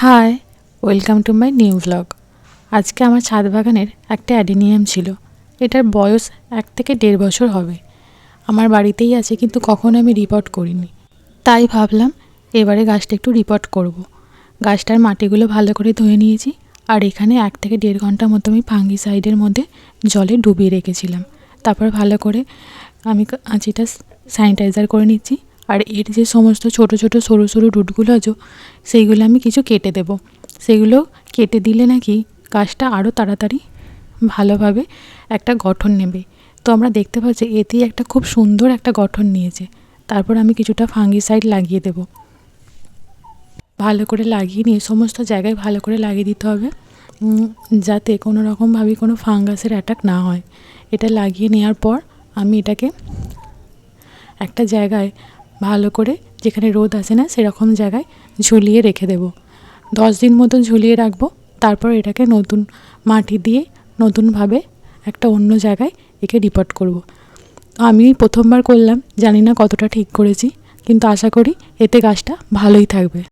High, welcome to my new blog. আজকে আমার ছাদ বাগানের একটা অ্যাডেনিয়াম ছিল। এটার বয়স 1 থেকে 1.5 বছর হবে। আমার বাড়িতেই আছে, কিন্তু কখনো আমি রিপোর্ট করিনি। তাই ভাবলাম এবারে গাছটা একটু রিপোর্ট করব। গাছটার মাটিগুলো ভালো করে ধুয়ে নিয়েছি, আর এখানে 1 থেকে 1.5 ঘন্টা মতো আমি ফাঙ্গিসাইডের মধ্যে জলে ডুবিয়ে রেখেছিলাম। তারপর ভালো করে আমি কাঁচিটা স্যানিটাইজার করে নিচ্ছি। আর এর যে সমস্ত ছোট ছোট সরু সরু রুটগুলো আছে, সেইগুলো আমি কিছু কেটে দেব। সেগুলো কেটে দিলে নাকি গাছটা আরও তাড়াতাড়ি ভালোভাবে একটা গঠন নেবে। তো আমরা দেখতে পাচ্ছি এতেই একটা খুব সুন্দর একটা গঠন নিয়েছে। তারপর আমি কিছুটা ফাঙ্গিসাইড লাগিয়ে দেব। ভালো করে লাগিয়ে নিয়ে সমস্ত জায়গায় ভালো করে লাগিয়ে দিতে হবে, যাতে কোনো রকমভাবে কোনো ফাঙ্গাসের অ্যাটাক না হয়। এটা লাগিয়ে নেওয়ার পর আমি এটাকে একটা জায়গায় ভালো করে, যেখানে রোদ আসে না সেরকম জায়গায় ঝুলিয়ে রেখে দেব। 10 দিন মতো ঝুলিয়ে রাখবো। তারপর এটাকে নতুন মাটি দিয়ে নতুনভাবে একটা অন্য জায়গায় একে রিপোর্ট করব। আমি প্রথমবার করলাম, জানি না কতটা ঠিক করেছি, কিন্তু আশা করি এতে গাছটা ভালোই থাকবে।